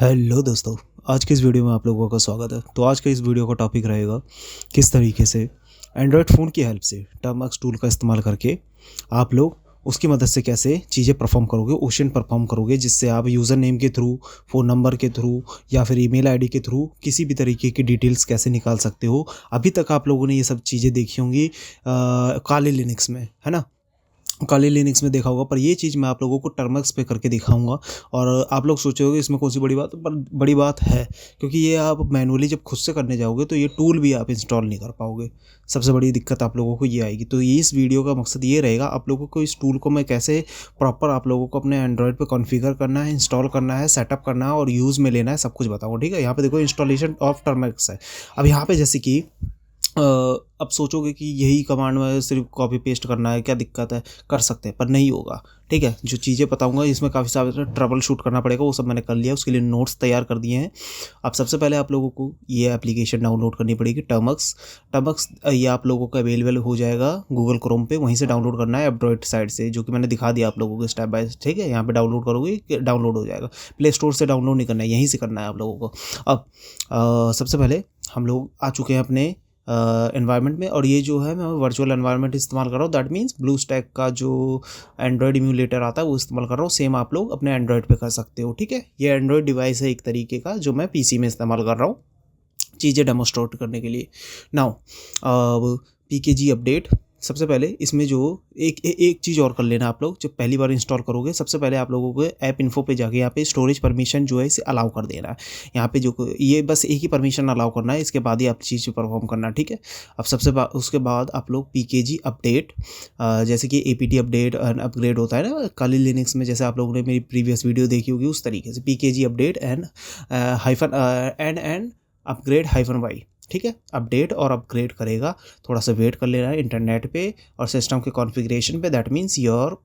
Hello दोस्तों। आज के इस वीडियो में आप लोगों का स्वागत है। तो आज का इस वीडियो का टॉपिक रहेगा किस तरीके से एंड्रॉयड फ़ोन की हेल्प से टर्मक्स टूल का इस्तेमाल करके आप लोग उसकी मदद से कैसे चीज़ें परफॉर्म करोगे, ओशन परफॉर्म करोगे, जिससे आप यूज़र नेम के थ्रू, फ़ोन नंबर के थ्रू या फिर ईमेल आईडी के थ्रू किसी भी तरीके की डिटेल्स कैसे निकाल सकते हो। अभी तक आप लोगों ने ये सब चीज़ें देखी होंगी काली लिनक्स में, है ना। काली लिनक्स में देखा होगा, पर ये चीज़ मैं आप लोगों को टर्मक्स पे करके दिखाऊंगा। और आप लोग सोचोगे इसमें कौन सी बड़ी बात, पर बड़ी बात है, क्योंकि ये आप मैनुअली जब खुद से करने जाओगे तो ये टूल भी आप इंस्टॉल नहीं कर पाओगे। सबसे बड़ी दिक्कत आप लोगों को ये आएगी। तो ये इस वीडियो का मकसद ये रहेगा, आप लोगों को इस टूल को मैं कैसे प्रॉपर आप लोगों को अपने एंड्रॉयड पे कॉन्फ़िगर करना है, इंस्टॉल करना है, सेटअप करना है और यूज़ में लेना है, सब कुछ बताऊँगा। ठीक है, यहाँ पे देखो इंस्टॉलेशन ऑफ टर्मक्स है। अब यहाँ पे जैसे कि अब सोचोगे कि यही कमांड में सिर्फ कॉपी पेस्ट करना है, क्या दिक्कत है, कर सकते हैं, पर नहीं होगा। ठीक है, जो चीज़ें बताऊंगा इसमें काफ़ी सारे ट्रबल शूट करना पड़ेगा, वो सब मैंने कर लिया, उसके लिए नोट्स तैयार कर दिए हैं। अब सबसे पहले आप लोगों को ये एप्लीकेशन डाउनलोड करनी पड़ेगी, टर्मक्स। टर्मक्स ये आप लोगों को अवेलेबल हो जाएगा गूगल क्रोम पे, वहीं से डाउनलोड करना है एंड्रॉइड साइड से, जो कि मैंने दिखा दिया आप लोगों को स्टेप बाय। ठीक है, यहाँ पे डाउनलोड करोगे डाउनलोड हो जाएगा। प्ले स्टोर से डाउनलोड नहीं करना है, यहीं से करना है आप लोगों को। अब सबसे पहले हम लोग आ चुके हैं अपने एनवायरनमेंट में, और ये जो है मैं वर्चुअल एनवायरनमेंट इस्तेमाल कर रहा हूँ। दैट मीन्स ब्लू स्टैक का जो एंड्रॉयड इम्यूलेटर आता है वो इस्तेमाल कर रहा हूँ। सेम आप लोग अपने एंड्रॉयड पे कर सकते हो। ठीक है, ये एंड्रॉयड डिवाइस है एक तरीके का, जो मैं पीसी में इस्तेमाल कर रहा हूँ चीज़ें डेमोस्ट्रेट करने के लिए। नाउ पीकेजी अपडेट, सबसे पहले इसमें जो एक चीज़ और कर लेना आप लोग। जब पहली बार इंस्टॉल करोगे, सबसे पहले आप लोगों को ऐप इन्फो पे जाके यहाँ पे स्टोरेज परमिशन जो है इसे अलाउ कर देना है। यहाँ पे जो ये बस एक ही परमिशन अलाउ करना है, इसके बाद ही आप चीज़ परफॉर्म करना है। ठीक है, अब उसके बाद आप लोग पीकेजी अपडेट, जैसे कि एपीटी अपडेट एंड अपग्रेड होता है ना काली लिनक्स में, जैसे आप लोगों ने मेरी प्रीवियस वीडियो देखी होगी, उस तरीके से PKG update and hyphen and upgrade hyphen y. ठीक है, अपडेट और अपग्रेड करेगा, थोड़ा सा वेट कर लेना है इंटरनेट पे और सिस्टम के कॉन्फ़िगरेशन पे। That means your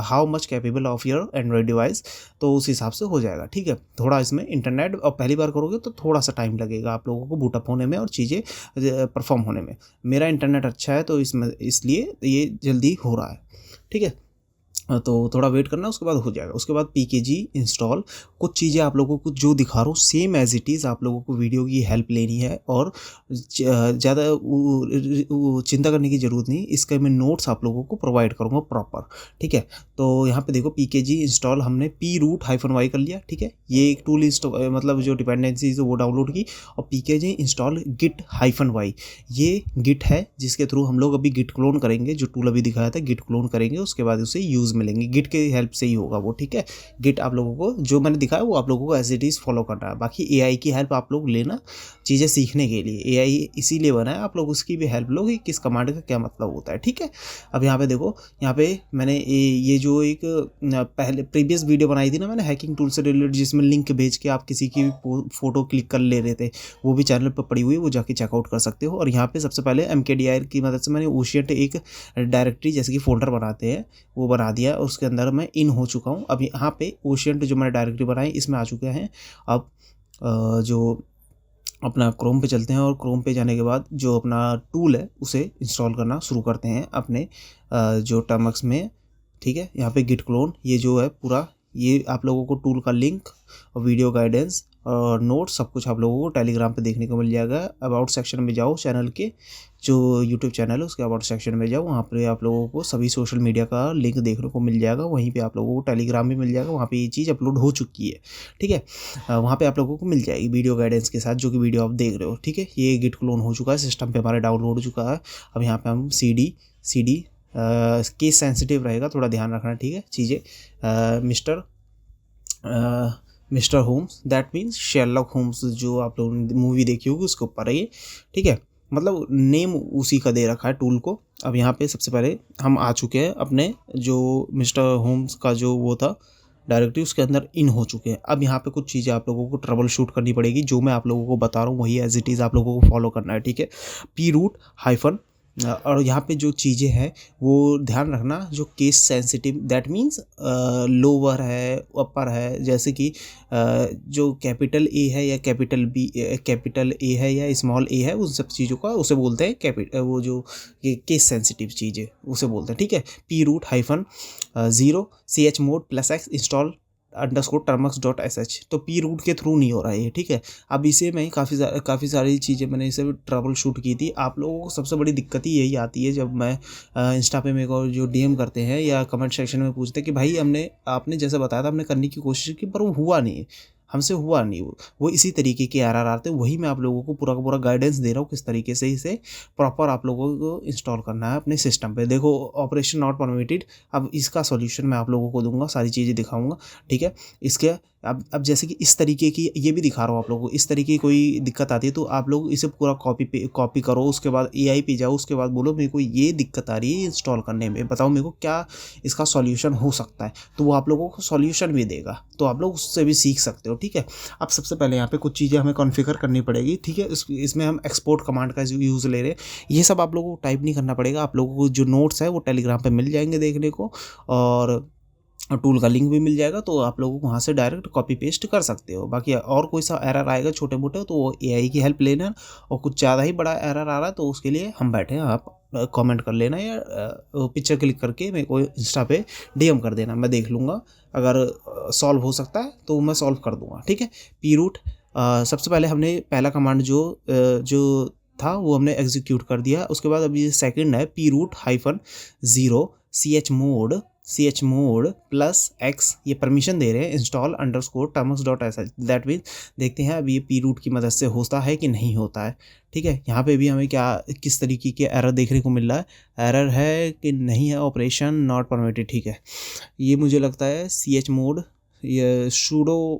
how much capable of your Android device, तो उस हिसाब से हो जाएगा। ठीक है, थोड़ा इसमें इंटरनेट और पहली बार करोगे तो थोड़ा सा टाइम लगेगा आप लोगों को बूटअप होने में और चीज़ें परफॉर्म होने में। मेरा इंटरनेट अच्छा है तो इसलिए ये जल्दी हो रहा है। ठीक है, तो थोड़ा वेट करना, उसके बाद हो जाएगा। उसके बाद पीकेजी इंस्टॉल, कुछ चीज़ें आप लोगों को जो दिखा रहा हूँ सेम एज इट इज़ आप लोगों को वीडियो की हेल्प लेनी है, और ज़्यादा चिंता करने की ज़रूरत नहीं। इसका मैं नोट्स आप लोगों को प्रोवाइड करूँगा प्रॉपर। ठीक है, तो यहाँ पे देखो पीकेजी इंस्टॉल हमने पी रूट हाइफन वाई कर लिया। ठीक है, ये एक टूल इंस्टॉल, मतलब जो डिपेंडेंसीज वो डाउनलोड की, और PKG install Git hyphen Y, ये गिट है जिसके थ्रू हम लोग अभी गिट क्लोन करेंगे। जो टूल अभी दिखाया था गिट क्लोन करेंगे, उसके बाद उसे यूज़ मिलेंगे, गिट के हेल्प से ही होगा वो। ठीक है, गिट आप लोगों को जो मैंने दिखाया वो आप लोगों को एज इट इज़ फॉलो करना है। बाकी एआई की हेल्प आप लोग लेना चीज़ें सीखने के लिए, एआई इसीलिए बना है, आप लोग उसकी भी हेल्प लो कि किस कमांड का क्या मतलब होता है। ठीक है, अब यहाँ पे देखो, यहाँ पे मैंने ये जो एक पहले प्रीवियस वीडियो बनाई थी ना मैंने हैकिंग टूल से रिलेटेड, जिसमें लिंक भेज के आप किसी की भी फोटो क्लिक कर ले रहे थे, वो भी चैनल पर पड़ी हुई है, वो जाके चेकआउट कर सकते हो। और यहाँ पे सबसे पहले MKDIR की मदद से मैंने ओशियंट एक डायरेक्टरी जैसे कि फोल्डर बनाते हैं वो बना दिया, और उसके अंदर मैं इन हो चुका हूँ। अब यहाँ पे ओशियंट जो मैंने डायरेक्टरी बनाई इसमें आ चुके हैं। अब जो अपना क्रोम पे चलते हैं, और क्रोम पे जाने के बाद जो अपना टूल है उसे इंस्टॉल करना शुरू करते हैं अपने जो टर्मक्स में। ठीक है, यहाँ पे गिट क्लोन, ये जो है पूरा, ये आप लोगों को टूल का लिंक और वीडियो गाइडेंस और नोट सब कुछ आप लोगों को टेलीग्राम पे देखने को मिल जाएगा। अबाउट सेक्शन में जाओ, चैनल के जो यूट्यूब चैनल है उसके अबाउट सेक्शन में जाओ, वहाँ पे आप लोगों को सभी सोशल मीडिया का लिंक देखने को मिल जाएगा। वहीं पे आप लोगों को टेलीग्राम भी मिल जाएगा, वहाँ पे ये चीज़ अपलोड हो चुकी है। ठीक है, वहाँ पे आप लोगों को मिल जाएगी वीडियो गाइडेंस के साथ, जो कि वीडियो आप देख रहे हो। ठीक है, ये गिट क्लोन हो चुका है, सिस्टम पे हमारे डाउनलोड हो चुका है। अब यहाँ पे हम सी डी केस सेंसिटिव रहेगा, थोड़ा ध्यान रखना। ठीक है, चीज़ें mister Holmes, that means Sherlock Holmes, जो आप लोगों ने मूवी देखी होगी उसके ऊपर है ये। ठीक है, मतलब नेम उसी का दे रखा है टूल को। अब यहाँ पे सबसे पहले हम आ चुके हैं अपने जो मिस्टर होम्स का जो वो था डायरेक्टरी, उसके अंदर इन हो चुके हैं। अब यहाँ पे कुछ चीज़ें आप लोगों को ट्रबल शूट करनी पड़ेगी, जो मैं आप लोगों को बता रहा हूँ वही एज इट इज़ आप लोगों को फॉलो करना है। ठीक है, पी रूट हाइफन, और यहाँ पे जो चीज़ें हैं वो ध्यान रखना, जो case sensitive, that means lower है, अपर है, जैसे कि जो कैपिटल ए है या कैपिटल ए है या स्मॉल ए है, उन सब चीज़ों का उसे बोलते हैं वो जो केस सेंसिटिव चीज़ें उसे बोलते हैं। ठीक है, P root hyphen 0 CH mod +X install /termux.sh। तो पी रूट के थ्रू नहीं हो रहा है ये, ठीक है। अब इसे मैं काफ़ी सारी चीज़ें मैंने इसे ट्रबल शूट की थी। आप लोगों को सबसे बड़ी दिक्कत ही यही आती है जब मैं इंस्टा पे मेरे को जो डीएम करते हैं या कमेंट सेक्शन में पूछते हैं कि भाई आपने जैसे बताया था हमने करने की कोशिश की पर वो हुआ नहीं, हमसे हुआ नहीं। वो इसी तरीके के एरर आते हैं। वही मैं आप लोगों को पूरा का पूरा गाइडेंस दे रहा हूँ किस तरीके से इसे प्रॉपर आप लोगों को इंस्टॉल करना है अपने सिस्टम पे। देखो, ऑपरेशन नॉट परमिटेड, अब इसका सॉल्यूशन मैं आप लोगों को दूंगा, सारी चीज़ें दिखाऊंगा, ठीक है। इसके अब जैसे कि इस तरीके की ये भी दिखा रहा हूँ आप लोगों को, इस तरीके की कोई दिक्कत आती है तो आप लोग इसे पूरा कॉपी करो, उसके बाद एआई पे जाओ, उसके बाद बोलो मेरे को ये दिक्कत आ रही है इंस्टॉल करने में, बताओ मेरे को क्या इसका सॉल्यूशन हो सकता है। तो वो आप लोगों को सॉल्यूशन भी देगा, तो आप लोग उससे भी सीख सकते हो, ठीक है। अब सबसे पहले यहाँ पे कुछ चीज़ें हमें कॉन्फ़िगर करनी पड़ेगी, ठीक है। इसमें हम एक्सपोर्ट कमांड का यूज़ ले रहे हैं। ये सब आप लोगों को टाइप नहीं करना पड़ेगा, आप लोगों को जो नोट्स है वो टेलीग्राम पे मिल जाएंगे देखने को, और टूल का लिंक भी मिल जाएगा, तो आप लोगों को वहाँ से डायरेक्ट कॉपी पेस्ट कर सकते हो। बाकी और कोई सा एरर आएगा छोटे मोटे तो वो एआई की हेल्प लेना, और कुछ ज़्यादा ही बड़ा एरर आ रहा है तो उसके लिए हम बैठे हैं, आप कमेंट कर लेना या पिक्चर क्लिक करके मेरे को इंस्टा पे डीएम कर देना, मैं देख लूँगा। अगर सॉल्व हो सकता है तो मैं सॉल्व कर दूँगा, ठीक है। पी रूट सबसे पहले हमने पहला कमांड जो था वो हमने एग्जीक्यूट कर दिया। उसके बाद अभी सेकंड है पी रूट -0 chmod +x, ये परमिशन दे रहे हैं इंस्टॉल _termux.sh। दैट मीन्स देखते हैं अब ये पी रूट की मदद से होता है कि नहीं होता है, ठीक है। यहाँ पे भी हमें किस तरीके के एरर देखने को मिल रहा है, एरर है कि नहीं है, ऑपरेशन नॉट परमिटेड, ठीक है। ये मुझे लगता है chmod, ये sudo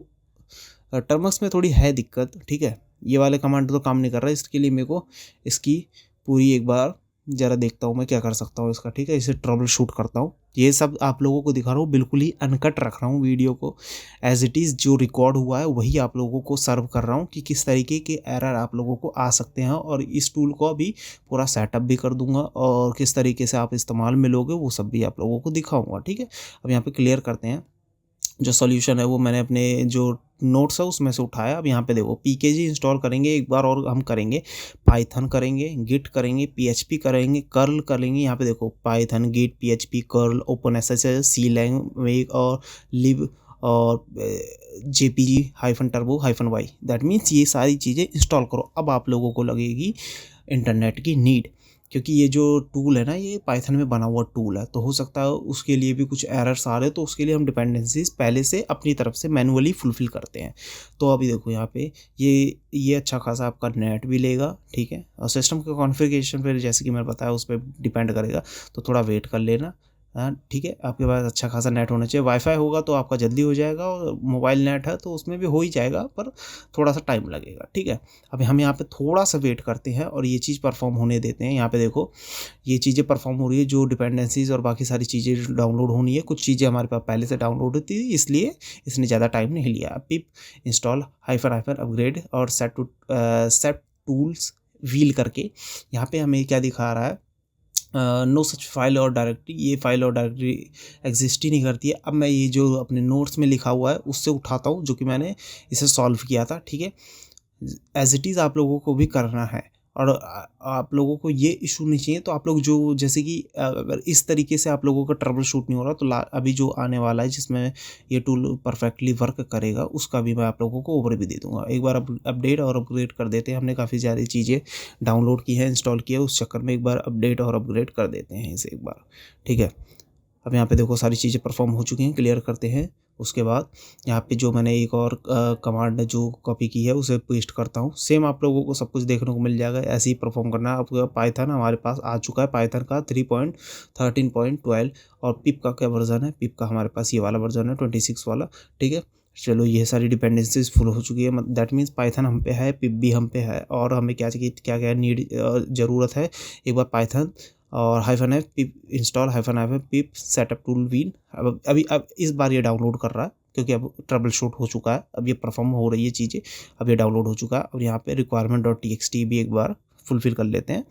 टर्मक्स में थोड़ी है दिक्कत, ठीक है। ये वाले कमांड तो काम नहीं कर रहा, इसके लिए मेरे को इसकी पूरी एक बार ज़रा देखता हूँ मैं क्या कर सकता हूँ इसका, ठीक है। इसे ट्रबल शूट करता हूँ, ये सब आप लोगों को दिखा रहा हूँ, बिल्कुल ही अनकट रख रहा हूँ वीडियो को, एज इट इज़ जो रिकॉर्ड हुआ है वही आप लोगों को सर्व कर रहा हूँ कि किस तरीके के एरर आप लोगों को आ सकते हैं। और इस टूल को अभी पूरा सेटअप भी कर दूंगा और किस तरीके से आप इस्तेमाल में लोगे वो सब भी आप लोगों को दिखाऊँगा, ठीक है। अब यहाँ पर क्लियर करते हैं, जो सॉल्यूशन है वो मैंने अपने जो नोट्स है उसमें से उठाया। अब यहाँ पे देखो पीकेजी इंस्टॉल करेंगे एक बार, और हम करेंगे पाइथन करेंगे, गिट करेंगे, पीएचपी करेंगे, कर्ल करेंगे। यहाँ पे देखो Python, Git, PHP, curl, open SSL, C lang और लिब और JPG-turbo-y, दैट मीन्स ये सारी चीज़ें इंस्टॉल करो। अब आप लोगों को लगेगी इंटरनेट की नीड, क्योंकि ये जो टूल है ना ये पाइथन में बना हुआ टूल है, तो हो सकता है उसके लिए भी कुछ एरर्स आ रहे हैं, तो उसके लिए हम डिपेंडेंसीज पहले से अपनी तरफ से मैनुअली फुलफिल करते हैं। तो अभी देखो यहाँ पे ये अच्छा खासा आपका नेट भी लेगा, ठीक है। और सिस्टम के कॉन्फ़िगरेशन पर जैसे कि मैंने बताया उस पर डिपेंड करेगा, तो थोड़ा वेट कर लेना, हाँ ठीक है। आपके पास अच्छा खासा नेट होना चाहिए, वाईफाई होगा तो आपका जल्दी हो जाएगा, और मोबाइल नेट है तो उसमें भी हो ही जाएगा, पर थोड़ा सा टाइम लगेगा, ठीक है। अभी हम यहाँ पे थोड़ा सा वेट करते हैं और ये चीज़ परफॉर्म होने देते हैं। यहाँ पे देखो ये चीज़ें परफॉर्म हो रही है, जो डिपेंडेंसीज और बाकी सारी चीज़ें डाउनलोड होनी है। कुछ चीज़ें हमारे पास पहले से डाउनलोड होती थी, इसलिए इसने ज़्यादा टाइम नहीं लिया। पिप इंस्टॉल -अपग्रेड और सेट टूल्स व्हील करके यहाँ पे हमें क्या दिखा रहा है, नो सच फाइल और डायरेक्टरी, ये फाइल और डायरेक्टरी एग्जिस्ट ही नहीं करती है। अब मैं ये जो अपने नोट्स में लिखा हुआ है उससे उठाता हूँ, जो कि मैंने इसे सॉल्व किया था, ठीक है। एज इट इज़ आप लोगों को भी करना है, और आप लोगों को ये इशू नहीं चाहिए। तो आप लोग जो जैसे कि अगर इस तरीके से आप लोगों का ट्रबल शूट नहीं हो रहा, तो अभी जो आने वाला है जिसमें ये टूल परफेक्टली वर्क करेगा उसका भी मैं आप लोगों को ओवर भी दे दूंगा। एक बार अपडेट और अपग्रेड कर देते हैं, हमने काफ़ी सारी चीज़ें डाउनलोड की है, इंस्टॉल की है, उस चक्कर में एक बार अपडेट और अपग्रेड कर देते हैं इसे एक बार, ठीक है। अब यहाँ पे देखो सारी चीज़ें परफॉर्म हो चुकी हैं, क्लियर करते हैं। उसके बाद यहाँ पे जो मैंने एक और कमांड जो कॉपी की है उसे पेस्ट करता हूँ, सेम आप लोगों को सब कुछ देखने को मिल जाएगा, ऐसे ही परफॉर्म करना है। आपका पाइथन हमारे पास आ चुका है, पाइथन का 3.13.12, और पिप का क्या वर्जन है, पिप का हमारे पास ये वाला वर्जन है 26 वाला, ठीक है। चलो ये सारी डिपेंडेंसीज फुल हो चुकी है, दैट मीन्स पाइथन हम पे है, पिप भी हम पे है, और हमें क्या क्या नीड ज़रूरत है, एक बार पाइथन और -f पिप इंस्टॉल -f पिप सेटअप टूल व्हील। अब इस बार ये डाउनलोड कर रहा है, क्योंकि अब ट्रबल शूट हो चुका है, अब ये परफॉर्म हो रही है चीज़ें, अब ये डाउनलोड हो चुका है। और यहाँ पे requirement.txt भी एक बार फुलफिल कर लेते हैं,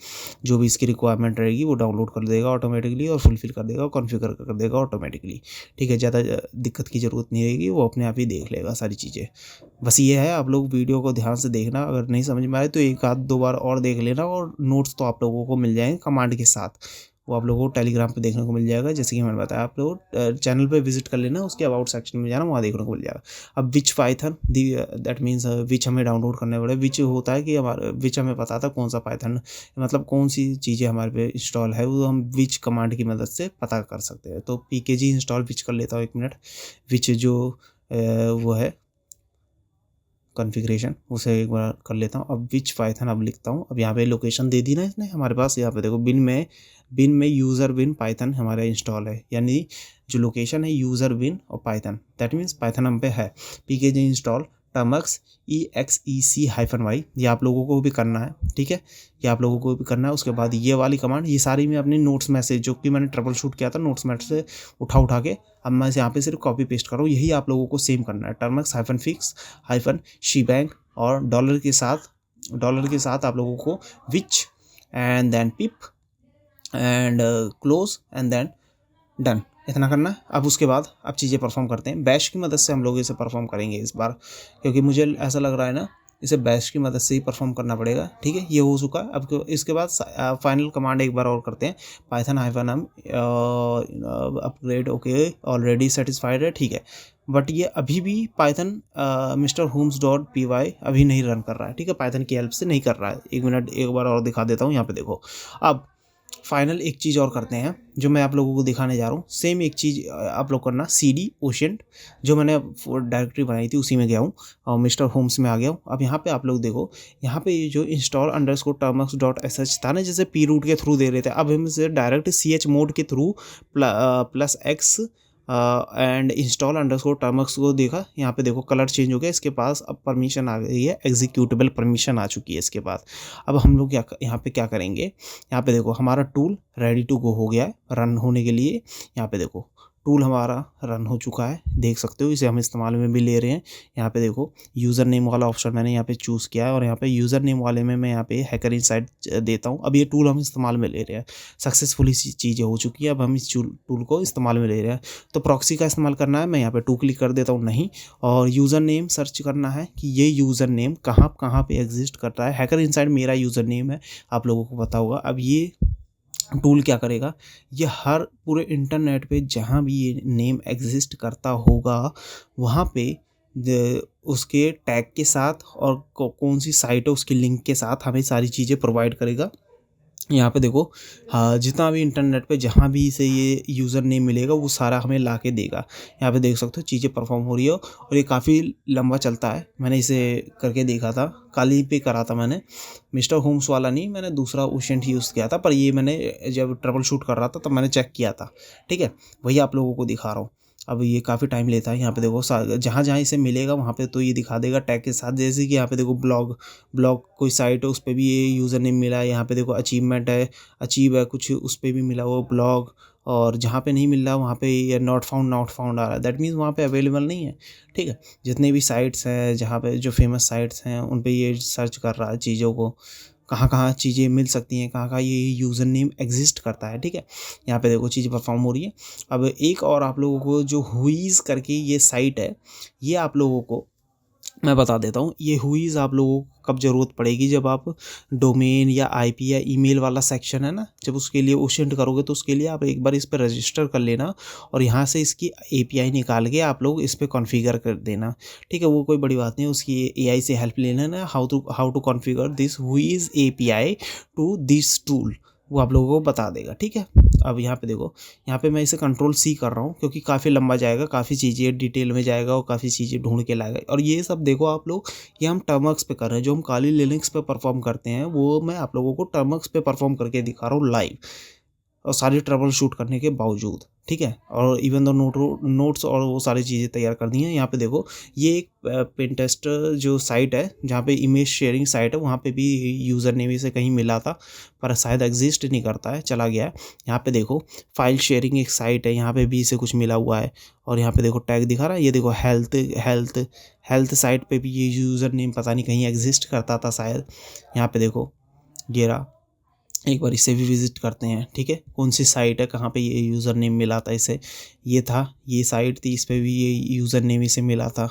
जो भी इसकी रिक्वायरमेंट रहेगी वो डाउनलोड कर देगा ऑटोमेटिकली और फुलफिल कर देगा और कॉन्फ़िगर कर देगा ऑटोमेटिकली, ठीक है। ज़्यादा दिक्कत की ज़रूरत नहीं रहेगी, वो अपने आप ही देख लेगा सारी चीज़ें। बस ये है, आप लोग वीडियो को ध्यान से देखना, अगर नहीं समझ में आए तो एक आध दो बार और देख लेना, और नोट्स तो आप लोगों को मिल जाएंगे कमांड के साथ, वो आप लोगों को टेलीग्राम पे देखने को मिल जाएगा। जैसे कि मैंने बताया, आप लोग चैनल पे विजिट कर लेना, उसके अबाउट सेक्शन में जाना, वहाँ देखने को मिल जाएगा। अब विच पाइथन दैट मीन्स विच हमें डाउनलोड करने पड़े। विच होता है कि हमारे विच हमें पता था कौन सा पाइथन, मतलब कौन सी चीज़ें हमारे पे इंस्टॉल है, वो हम विच कमांड की मदद से पता कर सकते हैं। तो pkg इंस्टॉल विच कर लेता हूँ, 1 मिनट। विच जो वो है कॉन्फ़िगरेशन, उसे एक बार कर लेता हूँ। अब विच पाइथन अब लिखता हूँ। अब यहाँ पे लोकेशन दे दी ना इसने हमारे पास। यहाँ पे देखो बिन में यूज़र बिन पाइथन हमारे इंस्टॉल है, यानी जो लोकेशन है यूज़र बिन और पाइथन, दैट मीन्स पाइथन हम पे है। pkg इंस्टॉल टर्मक्स exec-y, ये आप लोगों को भी करना है, ठीक है, ये आप लोगों को भी करना है। उसके बाद ये वाली कमांड, ये सारी मैं अपनी नोट्स में से जो कि मैंने ट्रबल शूट किया था नोट्स में से उठा के अब मैं यहाँ पे सिर्फ कॉपी पेस्ट कर रहा हूँ। यही आप लोगों को सेम करना है। टर्मक्स -fix -shebang और डॉलर के साथ आप लोगों को which and then pip and close and then done, इतना करना है। अब उसके बाद अब चीज़ें परफॉर्म करते हैं। बैश की मदद से हम लोग इसे परफॉर्म करेंगे इस बार, क्योंकि मुझे ऐसा लग रहा है ना, इसे बैश की मदद से ही परफॉर्म करना पड़ेगा, ठीक है। ये हो चुका है। अब इसके बाद फाइनल कमांड एक बार और करते हैं। Python -m upgrade, okay, already satisfied है, ठीक है। बट ये अभी भी पाइथन mr.homes.py अभी नहीं रन कर रहा है, ठीक है, पाइथन की हेल्प से नहीं कर रहा है। 1 मिनट एक बार और दिखा देता हूँ। यहाँ पे देखो, अब फाइनल एक चीज़ और करते हैं जो मैं आप लोगों को दिखाने जा रहा हूँ। सेम एक चीज़ आप लोग करना, cd ओशेंट, जो मैंने डायरेक्टरी बनाई थी उसी में गया हूँ और मिस्टर होम्स में आ गया हूँ। अब यहाँ पे आप लोग देखो, यहाँ पे ये जो इंस्टॉल _termux.sh था ना, जैसे p रूट के थ्रू दे रहे थे, अब हम इसे डायरेक्ट chmod के through +x and install _termux को देखा। यहाँ पे देखो कलर चेंज हो गया, इसके पास अब परमिशन आ गई है, एग्जीक्यूटेबल परमिशन आ चुकी है इसके पास। अब हम लोग यहाँ पे क्या करेंगे, यहाँ पे देखो हमारा टूल रेडी टू गो हो गया है रन होने के लिए। यहाँ पे देखो टूल हमारा रन हो चुका है, देख सकते हो, इसे हम इस्तेमाल में भी ले रहे हैं। यहाँ पे देखो यूज़र नेम वाला ऑप्शन मैंने यहाँ पे चूज़ किया है और यहाँ पे यूज़र नेम वाले में मैं यहाँ पे हैकर इनसाइड देता हूँ। अब ये टूल हम इस्तेमाल में ले रहे हैं, सक्सेसफुली चीज़ें हो चुकी है। अब हम इस टूल को इस्तेमाल में ले रहे हैं। तो प्रॉक्सी का इस्तेमाल करना है, मैं यहाँ पे 2 क्लिक कर देता हूँ, नहीं, और यूज़र नेम सर्च करना है कि ये यूज़र नेम कहाँ पे एग्जिस्ट करता है। हैकर इनसाइड मेरा यूज़र नेम है, आप लोगों को पता होगा। अब ये टूल क्या करेगा, ये हर पूरे इंटरनेट पे जहाँ भी ये नेम एग्जिस्ट करता होगा वहाँ पे उसके टैग के साथ और कौन सी साइट है उसकी लिंक के साथ हमें सारी चीज़ें प्रोवाइड करेगा। यहाँ पे देखो, हाँ, जितना भी इंटरनेट पे जहाँ भी से ये यूज़र नेम मिलेगा वो सारा हमें ला के देगा। यहाँ पे देख सकते हो चीज़ें परफॉर्म हो रही हो और ये काफ़ी लंबा चलता है। मैंने इसे करके देखा था, काली पे करा था मैंने, मिस्टर होम्स वाला नहीं, मैंने दूसरा ओशेंट यूज़ किया था, पर ये मैंने जब ट्रबल शूट कर रहा था तब मैंने चेक किया था, ठीक है, वही आप लोगों को दिखा रहा हूँ। अब ये काफ़ी टाइम लेता है। यहाँ पे देखो जहाँ जहाँ इसे मिलेगा वहाँ पे तो ये दिखा देगा टैग के साथ। जैसे कि यहाँ पे देखो ब्लॉग कोई साइट है उस पर भी ये यूज़र नेम मिला है। यहाँ पे देखो अचीवमेंट है, अचीव है कुछ, उस पर भी मिला वो ब्लॉग, और जहाँ पे नहीं मिल रहा वहाँ पे ये नॉट फाउंड आ रहा है, दैट मीन्स वहाँ पे अवेलेबल नहीं है, ठीक है। जितने भी साइट्स हैं जहाँ पे जो फेमस साइट्स हैं उन पे ये सर्च कर रहा है चीज़ों को, कहाँ चीज़ें मिल सकती हैं, कहाँ ये यूज़र नेम एग्जिस्ट करता है, ठीक है। यहाँ पे देखो चीज़ें परफॉर्म हो रही है। अब एक और आप लोगों को जो हुईज़ करके ये साइट है, ये आप लोगों को मैं बता देता हूँ। ये हुईज़ आप लोगों को कब ज़रूरत पड़ेगी, जब आप डोमेन या आईपी या ईमेल वाला सेक्शन है ना, जब उसके लिए ओशेंट करोगे तो उसके लिए आप एक बार इस पर रजिस्टर कर लेना और यहाँ से इसकी एपीआई निकाल के आप लोग इस पर कॉन्फ़िगर कर देना, ठीक है। वो कोई बड़ी बात नहीं, उसकी एआई से हेल्प लेना ना, how to configure this whois API to this tool, वो आप लोगों को बता देगा, ठीक है। अब यहाँ पे देखो, यहाँ पे मैं इसे Ctrl+C कर रहा हूँ क्योंकि काफ़ी लंबा जाएगा, काफ़ी चीज़ें डिटेल में जाएगा और काफ़ी चीज़ें ढूंढ के लाएगा। और ये सब देखो आप लोग, ये हम टर्मक्स पे कर रहे हैं, जो हम काली लिनक्स पे परफॉर्म करते हैं वो मैं आप लोगों को टर्मक्स पे परफॉर्म करके दिखा रहा हूँ लाइव, और सारी ट्रबल शूट करने के बावजूद, ठीक है। और इवन दो नोट्स और वो सारी चीज़ें तैयार कर दी हैं। यहाँ पे देखो ये एक पिंटेस्टर जो साइट है जहाँ पे इमेज शेयरिंग साइट है, वहाँ पे भी यूज़र नेम से कहीं मिला था पर शायद एग्जिस्ट नहीं करता है, चला गया है। यहाँ पे देखो फाइल शेयरिंग एक साइट है, यहाँ पे भी इसे कुछ मिला हुआ है। और यहाँ पे देखो टैग दिखा रहा है, ये देखो हेल्थ साइट पे भी ये यूज़र नेम पता नहीं कहीं एग्जिस्ट करता था शायद। यहाँ पे देखो ये रहा, एक बार इसे भी विज़िट करते हैं, ठीक है। कौन सी साइट है, कहाँ पे ये यूज़र नेम मिला था इसे, ये था, ये साइट थी, इस पे भी ये यूज़र नेम इसे मिला था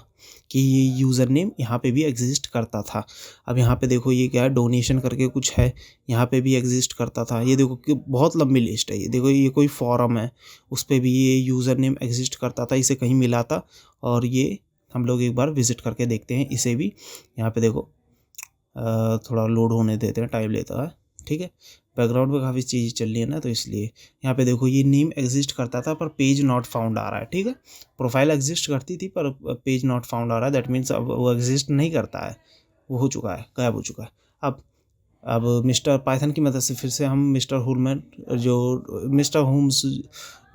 कि ये यूज़र नेम यहाँ पे भी एग्जिस्ट करता था। अब यहाँ पे देखो ये क्या है, डोनेशन करके कुछ है, यहाँ पे भी एग्जिस्ट करता था। ये देखो कि बहुत लंबी लिस्ट है, ये देखो ये कोई फॉरम है, उस पे भी ये यूज़र नेम एग्जिस्ट करता था, इसे कहीं मिला था। और ये हम लोग एक बार विज़िट करके देखते हैं इसे भी। यहाँ पे देखो थोड़ा लोड होने देते हैं, टाइम लेता है, ठीक है। बैकग्राउंड में काफ़ी चीज़ें चल रही है ना, तो इसलिए यहाँ पे देखो ये नेम एग्जिस्ट करता था पर पेज नॉट फाउंड आ रहा है, ठीक है। प्रोफाइल एग्जिस्ट करती थी पर पेज नॉट फाउंड आ रहा है, दैट मीन्स अब वो एग्जिस्ट नहीं करता है, वो हो चुका है, गायब हो चुका है। अब मिस्टर पाइथन की मदद से फिर से हम मिस्टर होलमैन जो मिस्टर होम्स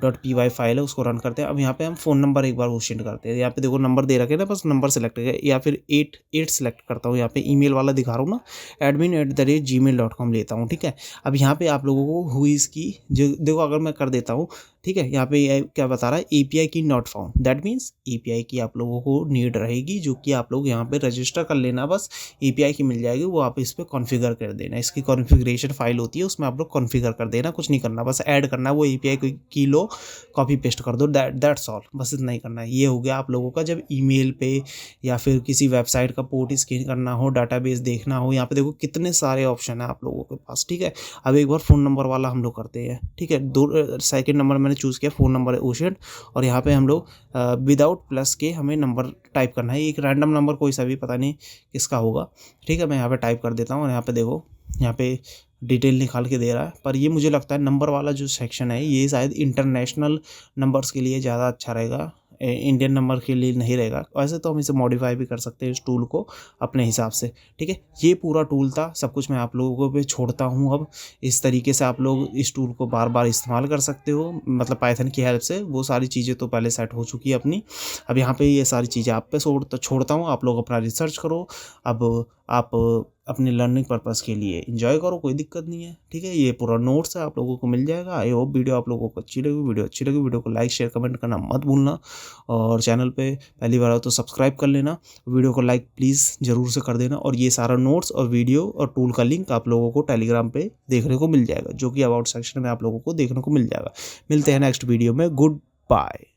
.py फाइल है उसको रन करते हैं। अब यहाँ पे हम फ़ोन नंबर एक बार क्वेश्चन करते हैं। यहाँ पे देखो नंबर दे रखे हैं ना, बस नंबर सेलेक्ट करें या फिर 8 सेलेक्ट करता हूँ। यहाँ पे ईमेल वाला दिखा रहा हूँ ना, admin@gmail.com लेता हूँ, ठीक है। अब यहाँ पे आप लोगों को हुई इसकी जो देखो, अगर मैं कर देता हूँ, ठीक है। यहाँ पे ये क्या बता रहा है, API की not found, that means API की आप लोगों को नीड रहेगी, जो कि आप लोग यहाँ पे रजिस्टर कर लेना, बस API की मिल जाएगी, वो आप इस पर कॉन्फ़िगर कर देना। इसकी कॉन्फ़िगरेशन फाइल होती है, उसमें आप लोग कॉन्फ़िगर कर देना, कुछ नहीं करना, बस ऐड करना है वो API की लो, कॉपी पेस्ट कर दो, दैट्स ऑल, बस इतना ही करना है। ये हो गया आप लोगों का जब ईमेल पे या फिर किसी वेबसाइट का पोर्ट स्कैन करना हो, डाटाबेस देखना हो। यहाँ पे देखो कितने सारे ऑप्शन है आप लोगों के पास, ठीक है। अब एक बार फ़ोन नंबर वाला हम लोग करते हैं, ठीक है। सेकंड नंबर मैंने चूज़ किया, फ़ोन नंबर है ओशन, और यहाँ पे हम लोग विदाउट प्लस के हमें नंबर टाइप करना है, एक रैंडम नंबर कोई सा भी, पता नहीं किसका होगा, ठीक है। मैं यहाँ पे टाइप कर देता हूँ और यहाँ पे देखो, यहाँ पे डिटेल निकाल के दे रहा है, पर ये मुझे लगता है नंबर वाला जो सेक्शन है ये शायद इंटरनेशनल नंबर्स के लिए ज़्यादा अच्छा रहेगा, इंडियन नंबर के लिए नहीं रहेगा। वैसे तो हम इसे मॉडिफाई भी कर सकते हैं इस टूल को अपने हिसाब से, ठीक है। ये पूरा टूल था, सब कुछ मैं आप लोगों को पे छोड़ता हूँ। अब इस तरीके से आप लोग इस टूल को बार बार इस्तेमाल कर सकते हो, मतलब पाइथन की हेल्प से। वो सारी चीज़ें तो पहले सेट हो चुकी है अपनी, अब यहाँ पे ये सारी चीज़ें आप पे छोड़ता हूँ, आप लोग अपना रिसर्च करो। अब आप अपने लर्निंग पर्पज़ के लिए एंजॉय करो, कोई दिक्कत नहीं है, ठीक है। ये पूरा नोट्स है, आप लोगों को मिल जाएगा। आई होप वीडियो आप लोगों को अच्छी लगी। वीडियो को लाइक शेयर कमेंट करना मत भूलना, और चैनल पे पहली बार हो तो सब्सक्राइब कर लेना। वीडियो को लाइक प्लीज़ ज़रूर से कर देना, और ये सारा नोट्स और वीडियो और टूल का लिंक आप लोगों को टेलीग्राम पे देखने को मिल जाएगा, जो कि अबाउट सेक्शन में आप लोगों को देखने को मिल जाएगा। मिलते हैं नेक्स्ट वीडियो में, गुड बाय।